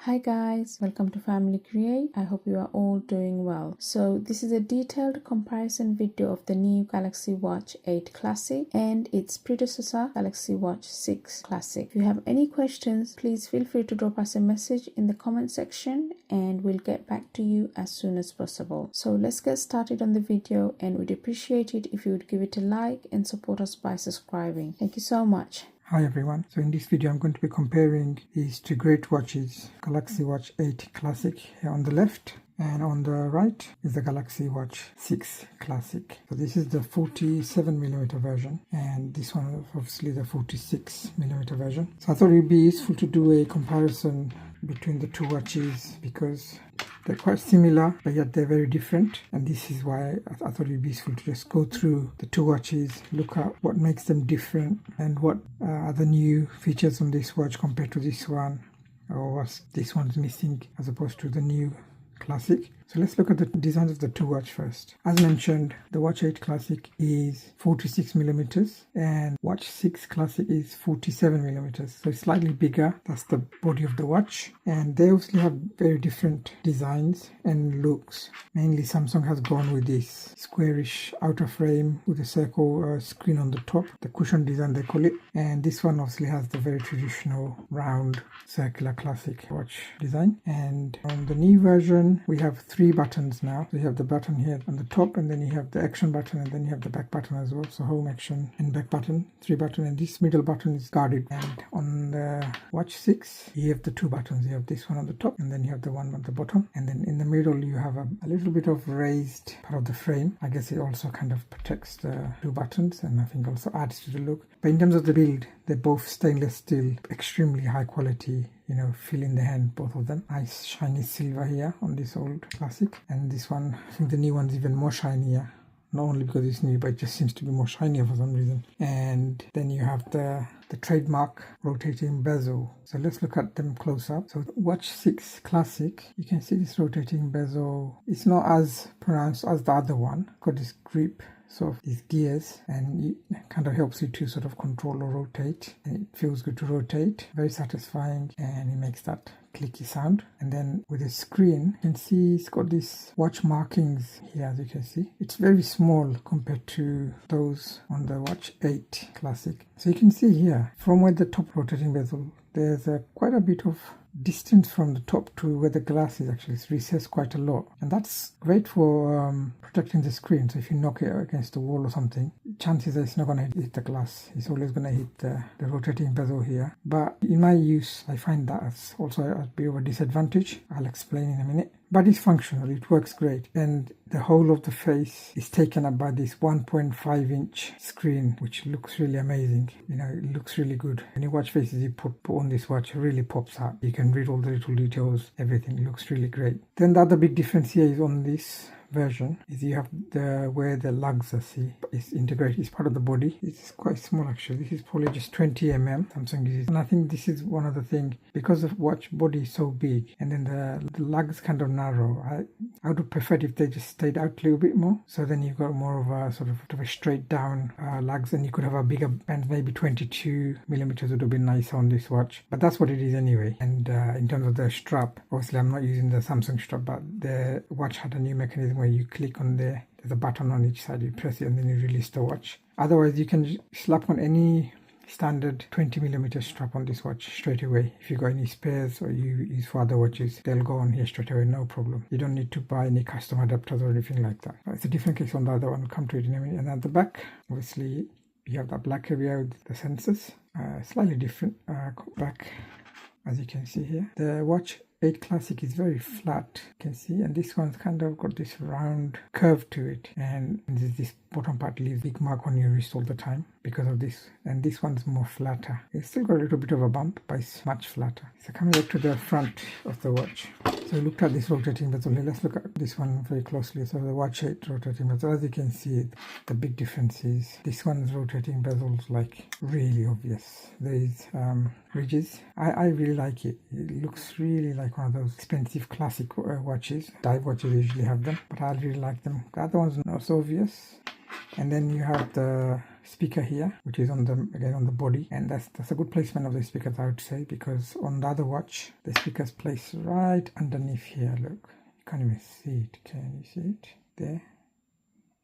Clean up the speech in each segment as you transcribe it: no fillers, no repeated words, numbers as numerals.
Hi guys, welcome to Family Create. I hope you are all doing well. So this is a detailed comparison video of the new Galaxy Watch 8 Classic and its predecessor Galaxy Watch 6 Classic. If you have any questions, please feel free to drop us a message in the comment section and we'll get back to you as soon as possible. So let's get started on the video, and we'd appreciate it if you would give it a like and support us by subscribing. Thank you so much. Hi everyone, so in this video I'm going to be comparing these two great watches, Galaxy Watch 8 Classic here on the left, and on the right is the Galaxy Watch 6 Classic. So this is the 47mm version and this one is obviously the 46mm version. So I thought it would be useful to do a comparison between the two watches because they're quite similar but yet they're very different, and this is why I thought it would be useful to just go through the two watches, look at what makes them different and what are the new features on this watch compared to this one, or what this one's missing as opposed to the new Classic. So let's look at the designs of the two watch first. As mentioned, the Watch 8 Classic is 46mm and Watch 6 Classic is 47mm, so it's slightly bigger. That's the body of the watch, and they obviously have very different designs and looks. Mainly Samsung has gone with this squarish outer frame with a circle screen on the top, the cushion design they call it, and this one obviously has the very traditional round circular classic watch design. And on the new version we have three buttons now. So you have the button here on the top, and then you have the action button, and then you have the back button as well. So home, action and back button, three buttons, and this middle button is guarded. And on the Watch 6 you have the two buttons. You have this one on the top and then you have the one on the bottom, and then in the middle you have a little bit of raised part of the frame. I guess it also kind of protects the two buttons and I think also adds to the look. But in terms of the build, they're both stainless steel, extremely high quality, you know, feel in the hand, both of them. Nice shiny silver here on this old Classic, and this one, I think the new one's even more shinier. Not only because it's new, but it just seems to be more shinier for some reason. And then you have the trademark rotating bezel. So let's look at them close up. So Watch 6 Classic, you can see this rotating bezel. It's not as pronounced as the other one. Got this grip, sort of these gears, and it kind of helps you to sort of control or rotate, and it feels good to rotate, very satisfying, and it makes that clicky sound. And then with the screen, you can see it's got these watch markings here. As you can see, it's very small compared to those on the Watch 8 Classic. So you can see here from where the top rotating bezel, there's quite a bit of distance from the top to where the glass is. Actually, it's recessed quite a lot, and that's great for protecting the screen. So if you knock it against the wall or something, chances are it's not going to hit the glass. It's always going to hit the rotating bezel here. But in my use, I find that as also a bit of a disadvantage. I'll explain in a minute. But it's functional, it works great, and the whole of the face is taken up by this 1.5-inch screen, which looks really amazing. You know, it looks really good. When you watch faces you put on this watch, it really pops up. You can read all the little details, everything looks really great. Then the other big difference here is on this version is you have where the lugs are, see, it's integrated, it's part of the body. It's quite small actually. This is probably just 20mm Samsung uses, and I think this is one of the things, because the watch body is so big and then the lugs kind of narrow. I would have preferred if they just stayed out a little bit more, so then you've got more of a sort of a straight down lugs, and you could have a bigger band. Maybe 22mm would have been nicer on this watch, but that's what it is anyway. And in terms of the strap, obviously I'm not using the Samsung strap, but the watch had a new mechanism where you click on there's a button on each side, you press it and then you release the watch. Otherwise you can slap on any standard 20mm strap on this watch straight away. If you got any spares or you use for other watches, they'll go on here straight away, no problem. You don't need to buy any custom adapters or anything like that. It's a different case on the other one, I'll come to it in a minute. And at the back, obviously you have that black area with the sensors, slightly different back, as you can see here. The Watch 8 Classic is very flat, you can see, and this one's kind of got this round curve to it, and this bottom part leaves a big mark on your wrist all the time because of this, and this one's more flatter. It's still got a little bit of a bump, but it's much flatter. So coming back to the front of the watch, so we looked at this rotating bezel. Let's look at this one very closely. So the Watch 8 rotating bezel, as you can see, the big difference is this one's rotating bezel is like really obvious. There is ridges. I really like it. It looks really like one of those expensive classic watches. Dive watches usually have them, but I really like them. The other one's not so obvious. And then you have the speaker here, which is on the again on the body, and that's a good placement of the speakers, I would say, because on the other watch the speaker's placed right underneath here. Look, you can't even see it. Can you see it there?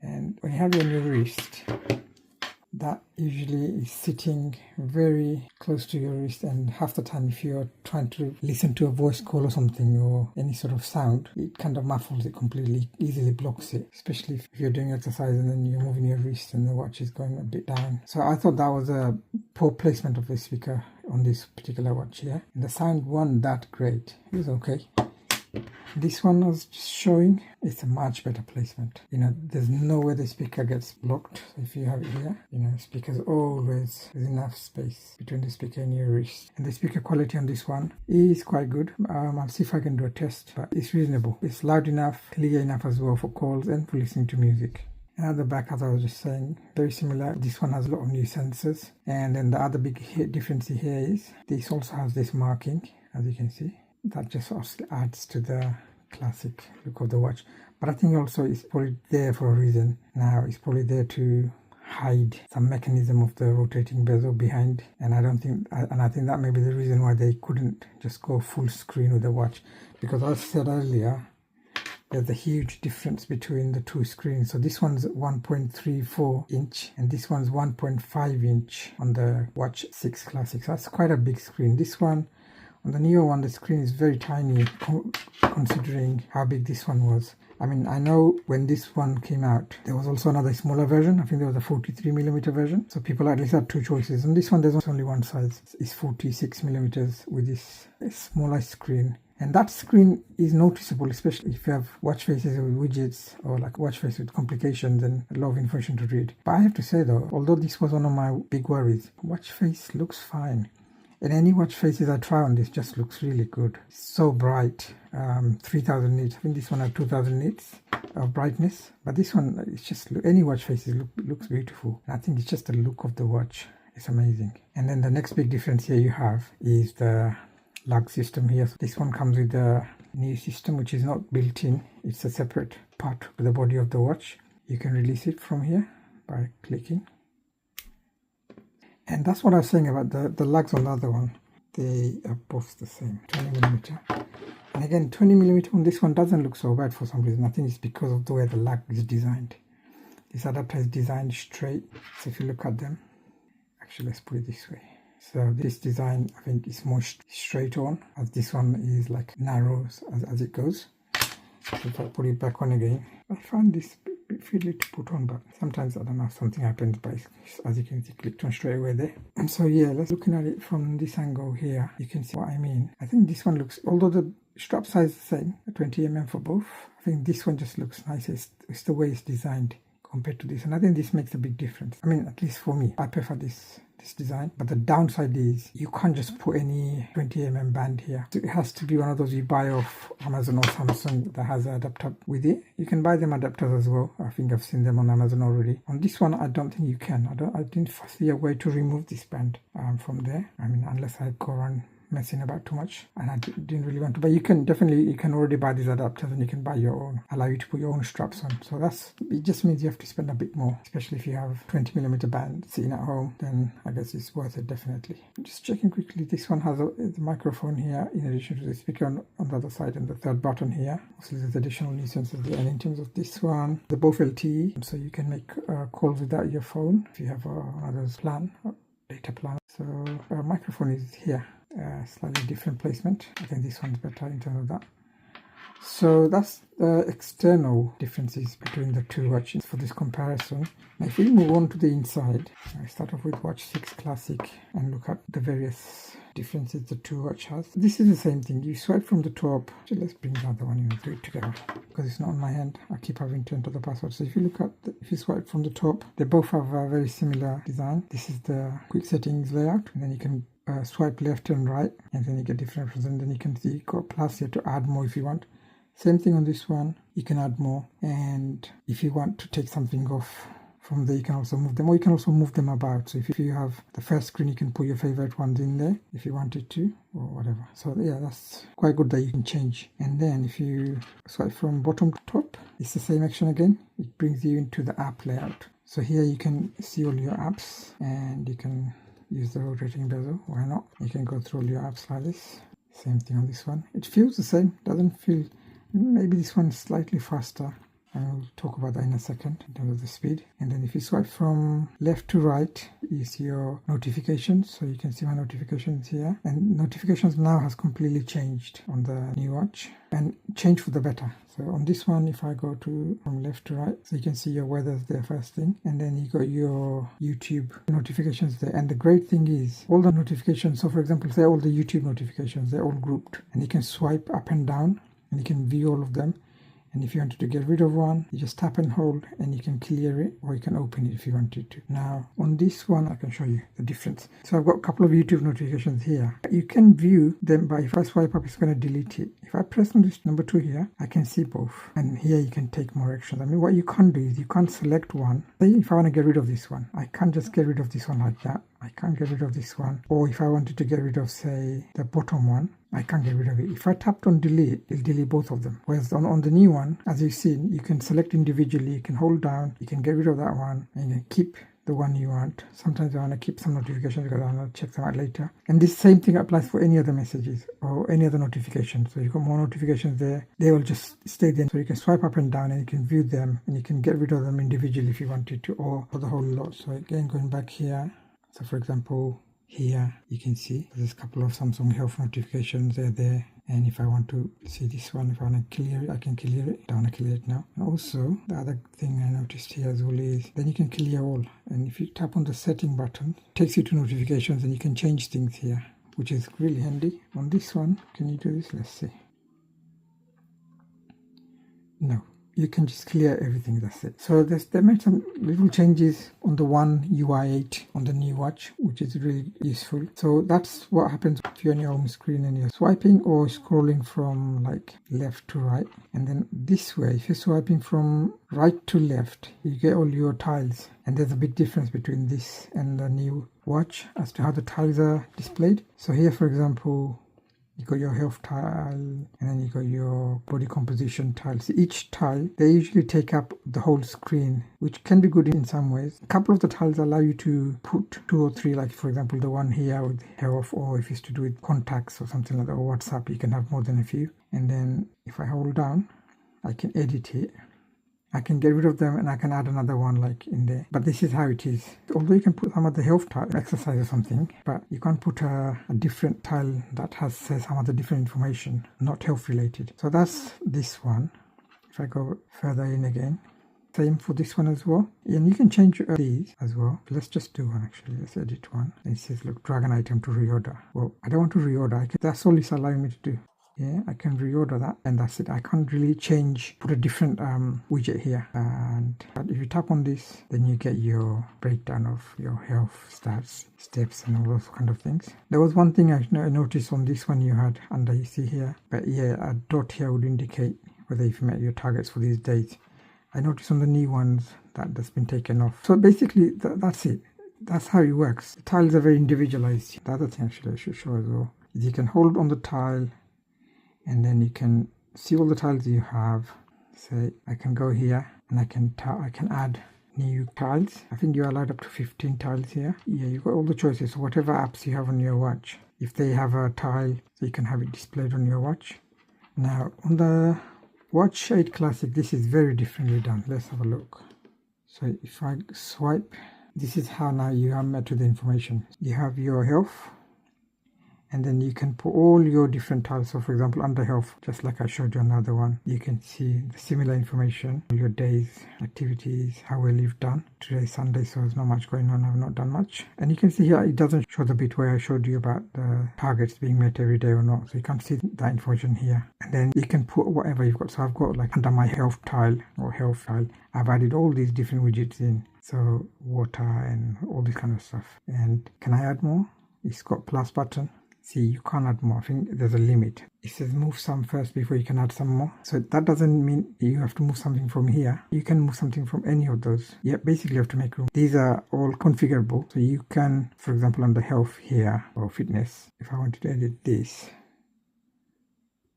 And when you have it on your wrist, that usually is sitting very close to your wrist, and half the time if you're trying to listen to a voice call or something or any sort of sound, it kind of muffles it completely, easily blocks it, especially if you're doing exercise and then you're moving your wrist and the watch is going a bit down. So I thought that was a poor placement of the speaker on this particular watch here. And the sound wasn't that great. It was okay. This one I was just showing, it's a much better placement. You know, there's no way the speaker gets blocked. If you have it here, you know, speakers always, there's enough space between the speaker and your wrist. And the speaker quality on this one is quite good. I'll see if I can do a test, but it's reasonable. It's loud enough, clear enough as well for calls and for listening to music. And at the back, as I was just saying, very similar. This one has a lot of new sensors. And then the other big difference here is this also has this marking, as you can see. That just adds to the classic look of the watch. But I think also it's probably there for a reason. Now it's probably there to hide some mechanism of the rotating bezel behind, and I think that may be the reason why they couldn't just go full screen with the watch, because as I said earlier, there's a huge difference between the two screens. So this one's 1.34 inch and this one's 1.5 inch on the Watch 6 Classic. So that's quite a big screen. This one, on the newer one, the screen is very tiny considering how big this one was. I mean, I know when this one came out, there was also another smaller version. I think there was a 43mm version. So people at least had two choices. On this one, there's only one size. It's 46mm with this smaller screen. And that screen is noticeable, especially if you have watch faces with widgets or like watch face with complications and a lot of information to read. But I have to say though, although this was one of my big worries, watch face looks fine. And any watch faces I try on this just looks really good. So bright, 3000 nits. I think this one had 2000 nits of brightness, but this one, it's just, any watch faces looks beautiful. And I think it's just the look of the watch. It's amazing. And then the next big difference here you have is the lug system here. So this one comes with the new system, which is not built in. It's a separate part of the body of the watch. You can release it from here by clicking. And that's what I was saying about the lugs on the other one. They are both the same, 20mm. And again, 20mm on this one doesn't look so bad for some reason. I think it's because of the way the lug is designed. This adapter is designed straight. So if you look at them, actually let's put it this way. So this design, I think, is more straight on, as this one is like narrow as it goes. So if I put it back on again, I find this a bit fiddly to put on, but sometimes I don't know, something happens, but as you can see, clicked on straight away there. And so yeah, let's looking at it from this angle here, you can see what I mean. I think this one looks, although the strap size is the same, 20mm for both, I think this one just looks nicer. It's the way it's designed compared to this, and I think this makes a big difference. I mean, at least for me, I prefer this design. But the downside is you can't just put any 20mm band here. So it has to be one of those you buy off Amazon or Samsung that has an adapter with it. You can buy them adapters as well. I think I've seen them on Amazon already. On this one, I don't think you can. I didn't see a way to remove this band from there. I mean, unless I go around messing about too much, and I didn't really want to. But you can already buy these adapters, and you can buy your own, allow you to put your own straps on. So it just means you have to spend a bit more, especially if you have 20mm band sitting at home. Then I guess it's worth it, definitely. Just checking quickly, this one has the microphone here in addition to the speaker on the other side, and the third button here. So there's additional new sensors there. And in terms of this one, the both LTE, so you can make calls without your phone if you have another plan, data plan. So microphone is here. Slightly different placement. I think this one's better in terms of that. So that's the external differences between the two watches for this comparison. Now if we move on to the inside, I start off with Watch 6 Classic and look at the various differences the two watch has. This is the same thing. You swipe from the top. Actually, let's bring the other one in and do it together because it's not on my hand. I keep having to enter the password. So if you look at if you swipe from the top, they both have a very similar design. This is the quick settings layout, and then you can swipe left and right, and then you get different options, and then you can see you got plus here to add more if you want. Same thing on this one, you can add more, and if you want to take something off from there, you can also move them, or you can also move them about. So if you have the first screen, you can put your favorite ones in there if you wanted to, or whatever. So yeah, that's quite good that you can change. And then if you swipe from bottom to top, it's the same action again. It brings you into the app layout. So here you can see all your apps, and you can use the rotating bezel. Why not? You can go through all your apps like this. Same thing on this one. It feels the same. Doesn't feel. Maybe this one is slightly faster. And we'll talk about that in a second in terms of the speed. And then if you swipe from left to right, you see your notifications. So you can see my notifications here. And notifications now has completely changed on the new watch, and changed for the better. So on this one, if I go to from left to right, so you can see your weather's there first thing, and then you got your YouTube notifications there. And the great thing is all the notifications, so for example, say all the YouTube notifications, they're all grouped, and you can swipe up and down and you can view all of them. And if you wanted to get rid of one, you just tap and hold and you can clear it, or you can open it if you wanted to. Now on this one, I can show you the difference. So I've got a couple of YouTube notifications here. You can view them, but if I swipe up, it's going to delete it. If I press on this number 2 here, I can see both. And here you can take more actions. I mean, what you can't do is you can't select one. Say if I want to get rid of this one, I can't just get rid of this one like that. I can't get rid of this one. Or if I wanted to get rid of, say, the bottom one, I can't get rid of it. If I tapped on delete, it'll delete both of them. Whereas on the new one, as you've seen, you can select individually, you can hold down, you can get rid of that one, and you can keep the one you want. Sometimes I want to keep some notifications because I want to check them out later. And this same thing applies for any other messages or any other notifications. So you've got more notifications there, they will just stay there. So you can swipe up and down and you can view them, and you can get rid of them individually if you wanted to, or for the whole lot. So again, going back here, so for example, here you can see there's a couple of Samsung Health notifications there. And if I want to see this one, if I want to clear it, I can clear it. I don't want to clear it now. And also, the other thing I noticed here as well is then you can clear all. And if you tap on the setting button, it takes you to notifications and you can change things here, which is really handy. On this one, can you do this? Let's see. No. You can just clear everything, that's it. So they made some little changes on the One UI 8 on the new watch, which is really useful. So that's what happens if you're on your home screen and you're swiping or scrolling from like left to right. And then this way, if you're swiping from right to left, you get all your tiles. And there's a big difference between this and the new watch as to how the tiles are displayed. So here, for example, you got your health tile, and then you got your body composition tiles. Each tile, they usually take up the whole screen, which can be good in some ways. A couple of the tiles allow you to put 2 or 3, like for example the one here with health, or if it's to do with contacts or something like that, or WhatsApp, you can have more than a few. And then if I hold down, I can edit it. I can get rid of them and I can add another one like in there. But this is how it is. Although you can put some of the health tile, exercise or something, but you can't put a different tile that says some other different information, not health related. So that's this one. If I go further in again, same for this one as well. And you can change these as well. Let's just do one actually. Let's edit one. And it says, look, drag an item to reorder. Well, I don't want to reorder. That's all it's allowing me to do. Yeah, I can reorder that, and that's it. I can't really put a different widget here. But if you tap on this, then you get your breakdown of your health stats, steps, and all those kind of things. There was one thing I noticed on this one you had under, you see here, but yeah, a dot here would indicate whether you've met your targets for these days. I noticed on the new ones that's been taken off. So basically, that's it. That's how it works. The tiles are very individualized. The other thing actually I should show as well is you can hold on the tile, and then you can see all the tiles you have. Say I can go here and I can add new tiles. I think you're allowed up to 15 tiles here. Yeah, you've got all the choices. So whatever apps you have on your watch, if they have a tile, so you can have it displayed on your watch. Now on the Watch 8 Classic, this is very differently done. Let's have a look. So if I swipe, this is how now you are met with the information. You have your health, and then you can put all your different tiles. So for example, under health, just like I showed you another one, you can see the similar information, your days, activities, how well you've done. Today's Sunday, so there's not much going on. I've not done much. And you can see here, it doesn't show the bit where I showed you about the targets being met every day or not. So you can't see that information here. And then you can put whatever you've got. So I've got like under my health tile or health tile, I've added all these different widgets in. So water and all this kind of stuff. And can I add more? It's got plus button. See, you can't add more. I think there's a limit. It says move some first before you can add some more. So that doesn't mean you have to move something from here. You can move something from any of those. Yeah, basically you have to make room. These are all configurable. So you can, for example, under health here or fitness, if I wanted to edit this,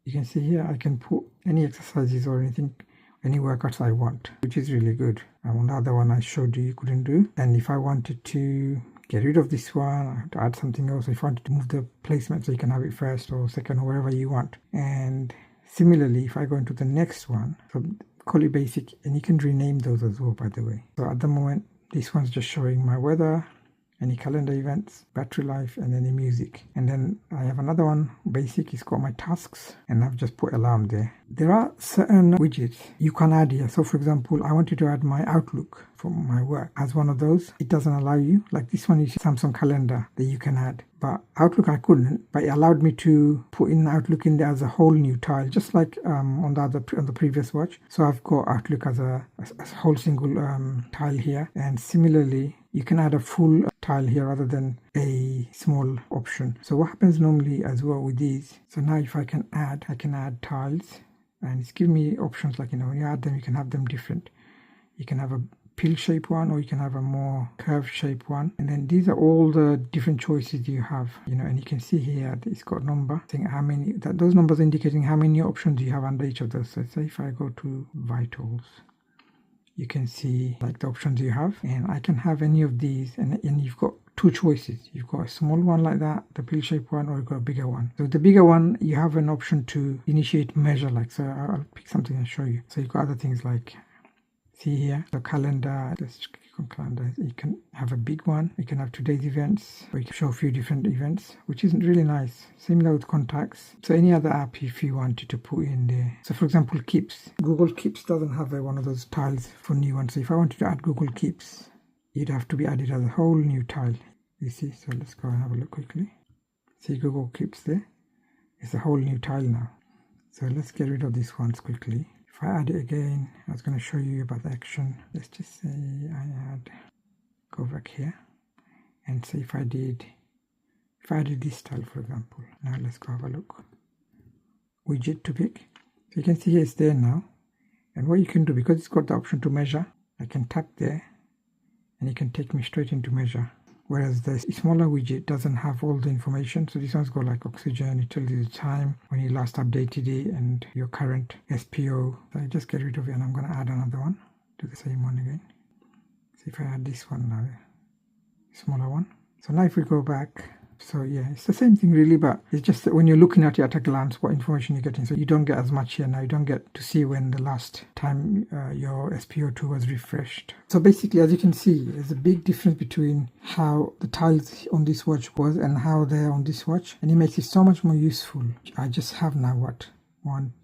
you can see here I can put any exercises or anything any workouts I want, which is really good. And on the other one I showed you couldn't do. And if I wanted to get rid of this one, I have to add something else. If I wanted to move the placement so you can have it first or second or wherever you want. And similarly, if I go into the next one, so call it basic, and you can rename those as well, by the way. So at the moment, this one's just showing my weather, any calendar events, battery life, and any music. And then I have another one, basic, it's got my tasks, and I've just put alarm there. There are certain widgets you can add here. So for example, I wanted to add my Outlook for my work as one of those. It doesn't allow you, like this one is Samsung calendar that you can add. But Outlook I couldn't, but it allowed me to put in Outlook in there as a whole new tile, just like on the previous watch. So I've got Outlook as a whole single tile here, and similarly you can add a full tile here rather than a small option. So what happens normally as well with these, so now if I can add tiles, and it's giving me options like, when you add them, you can have them different. You can have a pill shape one, or you can have a more curved shape one, and then these are all the different choices you have, and you can see here that it's got a number saying how many, that those numbers indicating how many options you have under each of those. So say if I go to vitals, you can see like the options you have, and I can have any of these, and you've got two choices. You've got a small one like that, the pill shape one, or you've got a bigger one. So the bigger one, you have an option to initiate measure, like, so I'll pick something and show you. So you've got other things like, see here, the calendar, let's click on calendar. You can have a big one, you can have today's events, or you can show a few different events, which isn't really nice. Similar with contacts. So any other app if you wanted to put in there. So for example, Keeps. Google Keeps doesn't have one of those tiles for new ones. So if I wanted to add Google Keeps, you'd have to be added as a whole new tile. You see, so let's go and have a look quickly. See Google Keeps there? It's a whole new tile now. So let's get rid of these ones quickly. If I add it again, I was going to show you about the action. Let's just say I add, go back here, and say if I added this style, for example. Now let's go have a look. Widget to pick. So you can see here it's there now. And what you can do, because it's got the option to measure, I can tap there, and it can take me straight into measure. Whereas the smaller widget doesn't have all the information. So this one's got like oxygen, it tells you the time, when you last updated it, and your current SPO. So I just get rid of it, and I'm going to add another one. Do the same one again. See if I add this one now, smaller one. So now if we go back, so yeah, it's the same thing really, but it's just that when you're looking at it at a glance, what information you're getting. So you don't get as much here now. You don't get to see when the last time your SPO2 was refreshed. So basically, as you can see, there's a big difference between how the tiles on this watch was and how they're on this watch. And it makes it so much more useful. I just have now what? 1,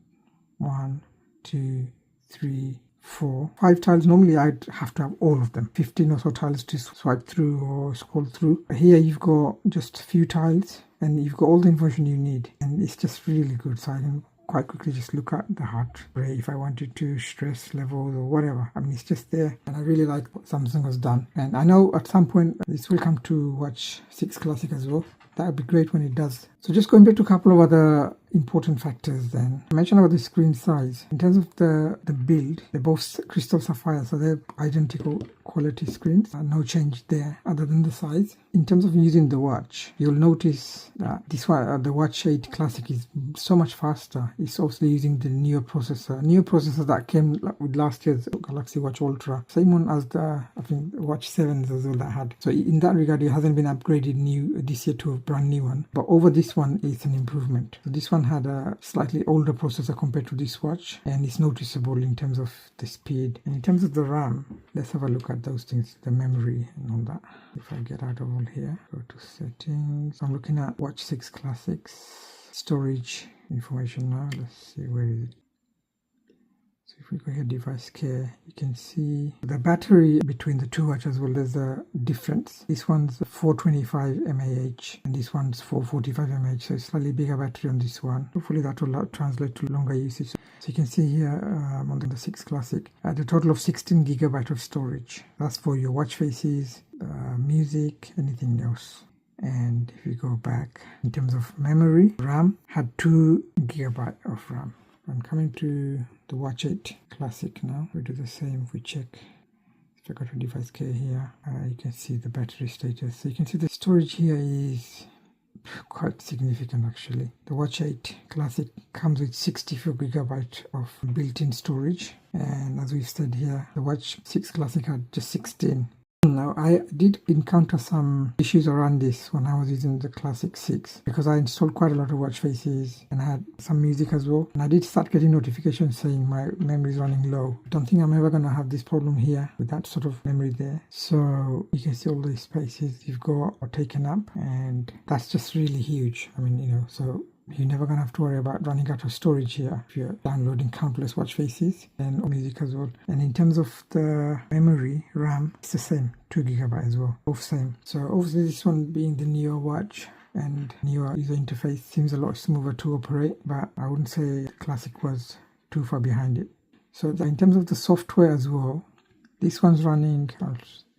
2, 3, 4, 5 tiles. Normally I'd have to have all of them, 15 or so tiles to swipe through or scroll through. Here you've got just a few tiles, and you've got all the information you need, and it's just really good. So I can quite quickly just look at the heart rate if I wanted to, stress levels or whatever. I mean, it's just there, and I really like what Samsung has done. And I know at some point this will come to Watch 6 Classic as well. That would be great when it does. So just going back to a couple of other important factors then. I mentioned about the screen size. In terms of the build, they're both crystal sapphire, so they're identical quality screens. No change there other than the size. In terms of using the watch, you'll notice that this one, the Watch 8 Classic, is so much faster. It's also using the newer processor that came with last year's Galaxy Watch Ultra. Same one as the, I think, Watch 7s as well that had. So in that regard, it hasn't been upgraded new this year to a brand new one. But over this one, it's an improvement. So this one had a slightly older processor compared to this watch, and it's noticeable in terms of the speed. And in terms of the RAM, let's have a look at those things, the memory and all that. If I get out of all here, go to settings. I'm looking at Watch 6 Classics storage information now. Let's see, where is it? So if we go here, device care, you can see the battery between the two watches. Well, there's a difference. This one's 425 mAh and this one's 445 mAh, so it's slightly bigger battery on this one. Hopefully that will translate to longer usage. So you can see here on the 6 Classic, the total of 16 gigabyte of storage. That's for your watch faces, music, anything else. And if you go back, in terms of memory, RAM had 2 gigabyte of RAM. I'm coming to the Watch 8 Classic now. We do the same. If we check, if I go to device care here, you can see the battery status. So you can see the storage here is quite significant actually. The Watch 8 Classic comes with 64GB of built-in storage, and as we've said here, the Watch 6 Classic had just 16. Now, I did encounter some issues around this when I was using the Classic 6 because I installed quite a lot of watch faces and I had some music as well. And I did start getting notifications saying my memory is running low. Don't think I'm ever going to have this problem here with that sort of memory there. So you can see all these spaces you've got or taken up, and that's just really huge. I mean, you know, so you're never going to have to worry about running out of storage here if you're downloading countless watch faces and music as well. And in terms of the memory, RAM, it's the same, 2GB as well, both same. So obviously this one being the newer watch and newer user interface seems a lot smoother to operate, but I wouldn't say the Classic was too far behind it. So in terms of the software as well, this one's running,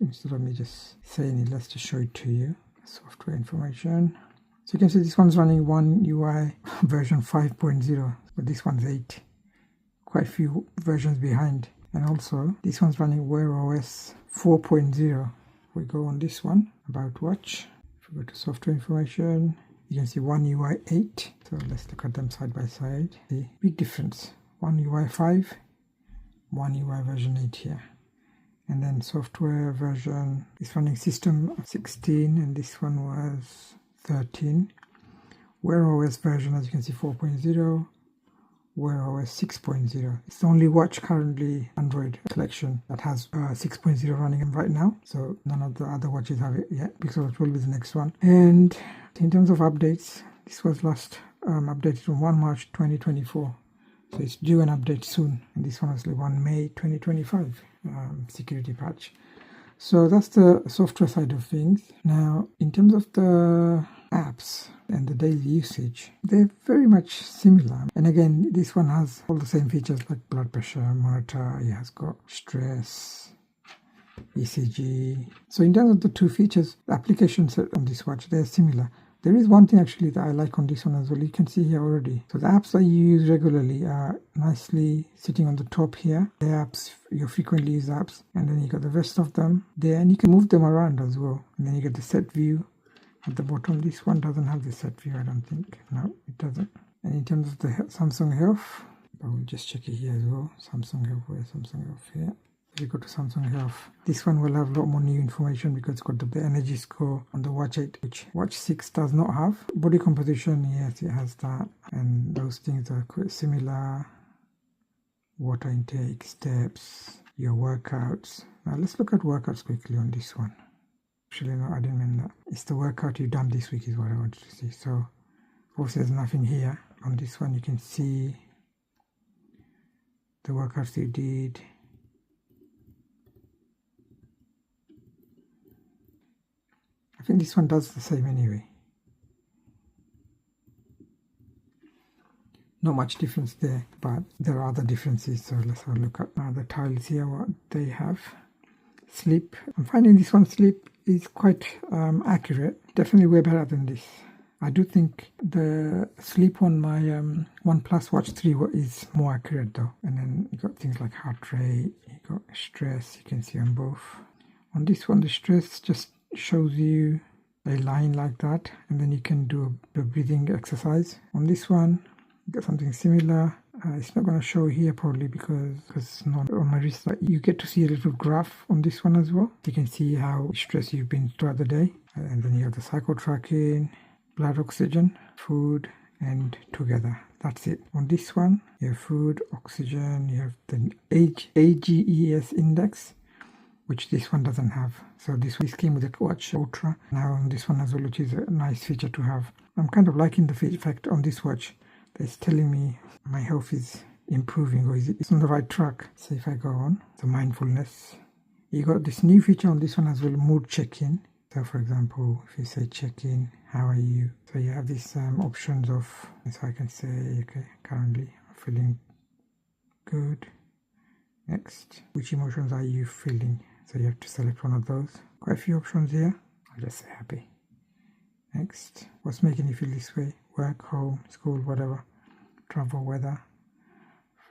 instead of me just saying it, let's just show it to you. Software information. So you can see this one's running One UI version 5.0, but this one's 8. Quite a few versions behind. And also, this one's running Wear OS 4.0. We go on this one, About Watch. If we go to software information, you can see One UI 8. So let's look at them side by side. The big difference, One UI 5, One UI version 8 here. And then software version is running System 16, and this one was 13. Wear OS version, as you can see, 4.0. Wear OS 6.0. It's the only watch currently Android collection that has 6.0 running right now. So none of the other watches have it yet. Pixel 12 is the next one. And in terms of updates, this was last updated on 1 March 2024. So it's due an update soon. And this one was like 1 May 2025 security patch. So that's the software side of things. Now, in terms of the apps and the daily usage, they're very much similar. And again, this one has all the same features like blood pressure monitor, it has got stress, ECG. So in terms of the two features, the applications on this watch, they're similar. There is one thing actually that I like on this one as well. You can see here already. So the apps that you use regularly are nicely sitting on the top here. The apps, your frequently used apps. And then you got the rest of them there. And you can move them around as well. And then you get the set view at the bottom. This one doesn't have the set view, I don't think. No, it doesn't. And in terms of the Samsung Health, but we'll just check it here as well. Samsung Health, where's Samsung Health here? We go to Samsung Health. This one will have a lot more new information because it's got the energy score on the Watch 8, which Watch 6 does not have. Body composition, yes, it has that. And those things are quite similar. Water intake, steps, your workouts. Now let's look at workouts quickly on this one. Actually, no, I didn't mean that. It's the workout you've done this week is what I wanted to see. So, obviously there's nothing here. On this one you can see the workouts you did. I think this one does the same anyway. Not much difference there, but there are other differences. So let's have a look at the tiles here, what they have. Sleep. I'm finding this one sleep is quite accurate. Definitely way better than this. I do think the sleep on my OnePlus Watch 3 is more accurate though. And then you got things like heart rate, you got stress, you can see on both. On this one, the stress just shows you a line like that, and then you can do a breathing exercise. On this one, you got something similar. It's not going to show here probably because it's not on my wrist, but you get to see a little graph on this one as well. You can see how stressed you've been throughout the day, and then you have the cycle tracking, blood oxygen, food, and together. That's it. On this one, you have food, oxygen, you have the AGES index, which this one doesn't have. So this came with the Watch Ultra. Now on this one as well, which is a nice feature to have. I'm kind of liking the fact on this watch that it's telling me my health is improving or it's on the right track. So if I go on, so mindfulness. You got this new feature on this one as well, mood check-in. So for example, if you say check-in, how are you? So you have these options of, so I can say, okay, currently I'm feeling good. Next, which emotions are you feeling? So you have to select one of those. Quite a few options here. I'll just say happy. Next, what's making you feel this way? Work, home, school, whatever. Travel, weather,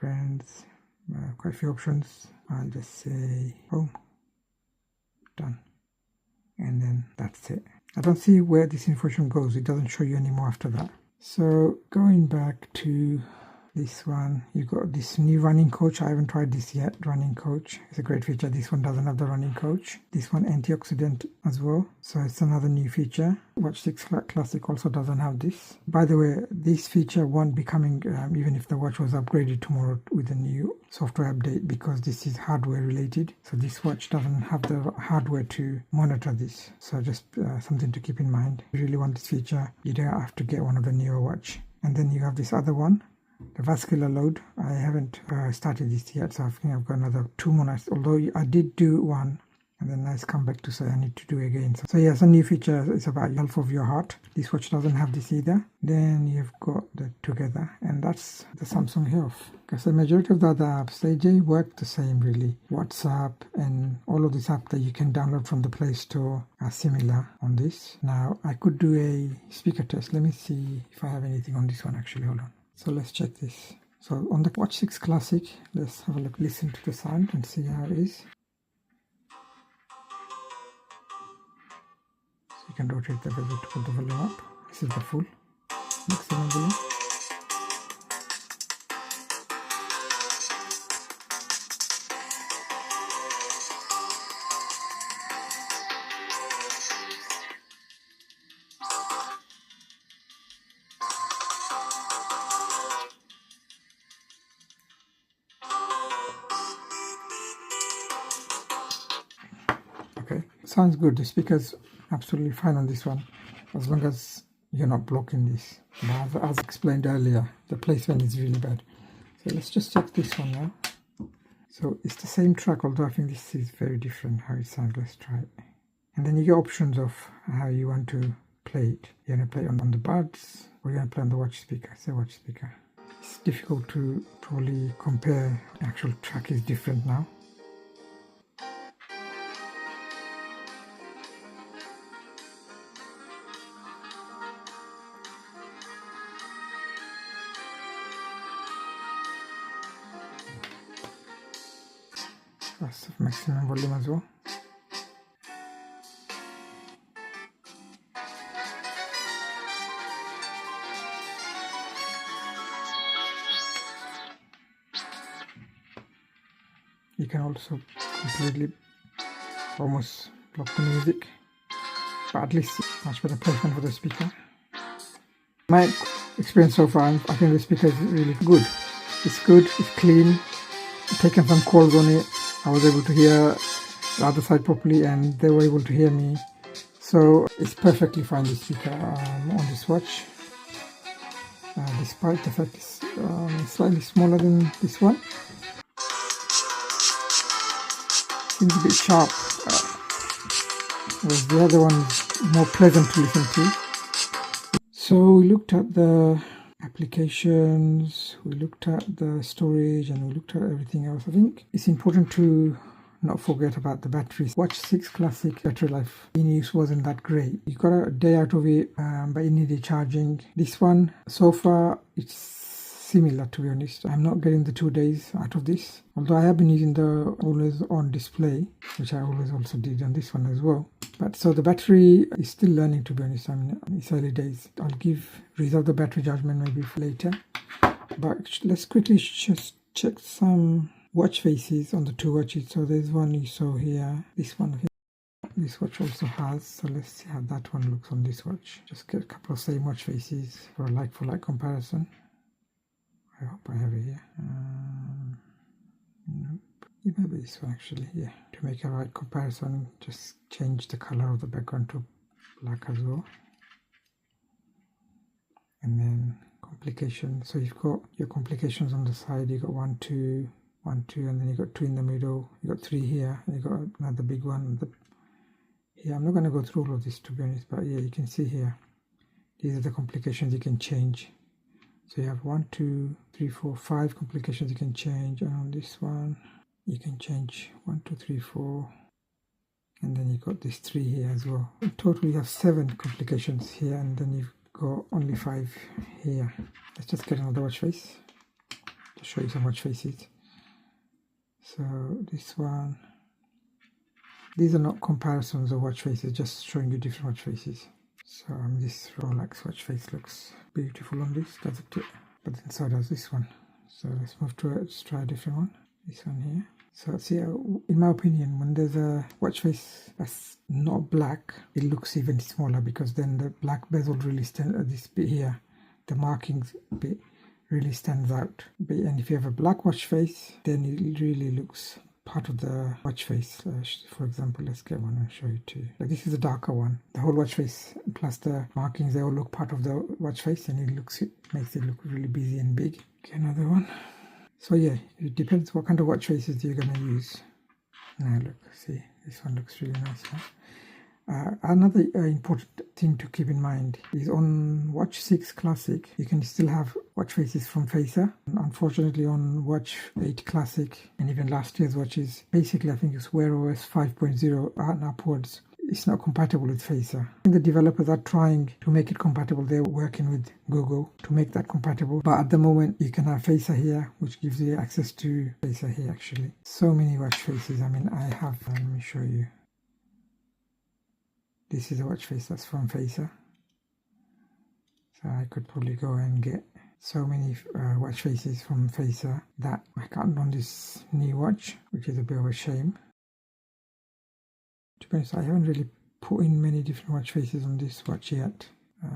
friends. Quite a few options. I'll just say home. Done. And then that's it. I don't see where this information goes. It doesn't show you anymore after that. So going back to this one, you got this new running coach. I haven't tried this yet. Running coach is a great feature. This one doesn't have the running coach. This one antioxidant as well, so it's another new feature. Watch 6 Classic also doesn't have this. By the way, this feature won't be coming even if the watch was upgraded tomorrow with a new software update, because this is hardware related. So this watch doesn't have the hardware to monitor this. So just something to keep in mind. If you really want this feature, you don't have to get one of the newer watch. And then you have this other one, the vascular load. I haven't started this yet, so I think I've got another 2 more nights, although I did do one and then nice come back to say I need to do again. So yeah, some new feature is about health of your heart. This watch doesn't have this either. Then you've got the together, and that's the Samsung Health. Because the majority of the other apps, they work the same really. WhatsApp and all of these apps that you can download from the Play Store are similar on this. Now I could do a speaker test. Let me see if I have anything on this one actually. Hold on. So let's check this. So on the Watch 6 Classic, let's have a look, listen to the sound and see how it is. So you can rotate the bezel to put the volume up. This is the full maximum volume. Okay, sounds good. The speaker's absolutely fine on this one, as long as you're not blocking this. But as explained earlier, the placement is really bad. So let's just check this one now. So it's the same track, although I think this is very different how it sounds. Let's try it. And then you get options of how you want to play it. You're going to play it on the buds, or you're going to play on the watch speaker. Say watch speaker. It's difficult to probably compare. The actual track is different now. That's maximum volume as well. You can also completely almost block the music, but at least much better placement for the speaker. My experience so far, I think the speaker is really good. It's good, it's clean. I've taken some calls on it. I was able to hear the other side properly, and they were able to hear me. So it's perfectly fine, this speaker on this watch. Despite the fact it's slightly smaller than this one. Seems a bit sharp, whereas the other one is more pleasant to listen to. So we looked at the applications, we looked at the storage, and we looked at everything else. I think it's important to not forget about the batteries. Watch 6 Classic battery life in use wasn't that great. You got a day out of it, but it needed charging. This one, so far, it's similar, to be honest. I'm not getting the 2 days out of this, although I have been using the always on display, which I always also did on this one as well. But so the battery is still learning, to be honest. I mean, it's early days. I'll reserve the battery judgment maybe for later. But let's quickly just check some watch faces on the 2 watches. So there's one you saw here, this one here. This watch also has, so let's see how that one looks on this watch. Just get a couple of same watch faces for a like comparison. I hope I have it here. Nope. It might be this one actually, yeah. To make a right comparison, just change the color of the background to black as well. And then complications. So you've got your complications on the side. You got 1, 2, 1, 2, and then you got 2 in the middle. You got 3 here, and you got another big one. Yeah, I'm not going to go through all of this, to be honest, but yeah, you can see here. These are the complications you can change. So you have 1, 2, 3, 4, 5 complications you can change, and on this one you can change 1, 2, 3, 4, and then you got this 3 here as well. In total you have 7 complications here, and then you've got only 5 here. Let's just get another watch face to show you some watch faces. So this one, These are not comparisons of watch faces, just showing you different watch faces. So this Rolex watch face looks beautiful on this, doesn't it? But then so does this one. So let's move to it. Let's try a different one. This one here. So see, in my opinion, when there's a watch face that's not black, it looks even smaller, because then the black bezel really stands, this bit here, the markings bit really stands out. And if you have a black watch face, then it really looks part of the watch face. For example, let's get one and show you too. Like this is a darker one. The whole watch face plus the markings, they all look part of the watch face, and it makes it look really busy and big. Okay, another one. So yeah, it depends what kind of watch faces you're going to use. Now look, see, this one looks really nice. Huh? Another important thing to keep in mind is on Watch 6 Classic, you can still have watch faces from Facer. Unfortunately, on Watch 8 Classic and even last year's watches, basically I think it's Wear OS 5.0 and upwards, it's not compatible with Facer. I think the developers are trying to make it compatible. They're working with Google to make that compatible. But at the moment, you can have Facer here, which gives you access to Facer here actually. So many watch faces. I mean, I have, let me show you. This is a watch face that's from Facer. So I could probably go and get so many watch faces from Facer that I can't on this new watch, which is a bit of a shame. To be honest, I haven't really put in many different watch faces on this watch yet.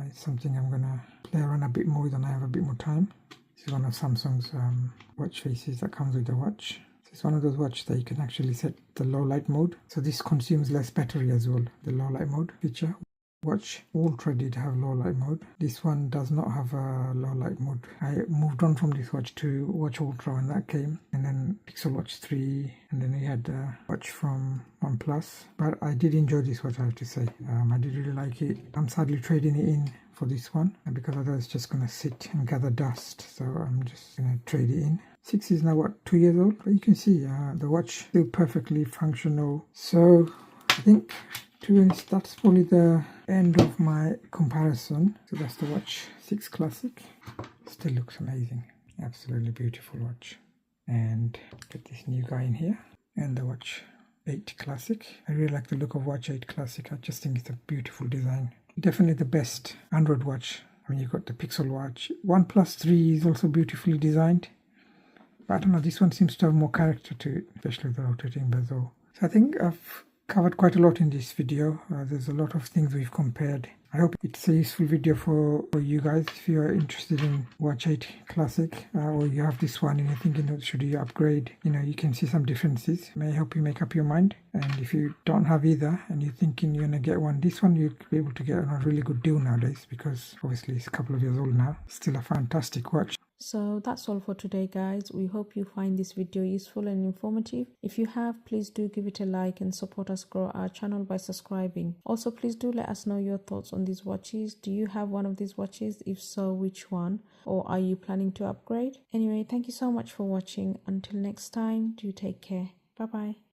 It's something I'm going to play around a bit more with when I have a bit more time. This is one of Samsung's watch faces that comes with the watch. It's one of those watches that you can actually set the low light mode. So this consumes less battery as well, the low light mode feature. Watch Ultra did have low light mode. This one does not have a low light mode. I moved on from this watch to Watch Ultra when that came, and then Pixel Watch 3, and then we had the watch from OnePlus. But I did enjoy this watch, I have to say. I did really like it. I'm sadly trading it in for this one, because otherwise it's just going to sit and gather dust. So I'm just going to trade it in. 6 is now, what, 2 years old? But you can see the watch still perfectly functional. So I think, to be honest, that's probably the end of my comparison. So that's the Watch 6 Classic. Still looks amazing. Absolutely beautiful watch. And get this new guy in here. And the Watch 8 Classic. I really like the look of Watch 8 Classic. I just think it's a beautiful design. Definitely the best Android watch. I mean, you've got the Pixel Watch. OnePlus 3 is also beautifully designed. But I don't know, this one seems to have more character to it, especially the rotating bezel. So I think I've covered quite a lot in this video. There's a lot of things we've compared. I hope it's a useful video for you guys if you are interested in Watch 8 Classic, or you have this one and you're thinking, should you upgrade? You know, you can see some differences. It may help you make up your mind. And if you don't have either and you're thinking you're going to get one, this one you'll be able to get on a really good deal nowadays, because obviously it's a couple of years old now. Still a fantastic watch. So that's all for today, guys. We hope you find this video useful and informative. If you have, please do give it a like and support us grow our channel by subscribing. Also, please do let us know your thoughts on these watches. Do you have one of these watches? If so, which one? Or are you planning to upgrade? Anyway, thank you so much for watching. Until next time, do take care. Bye bye.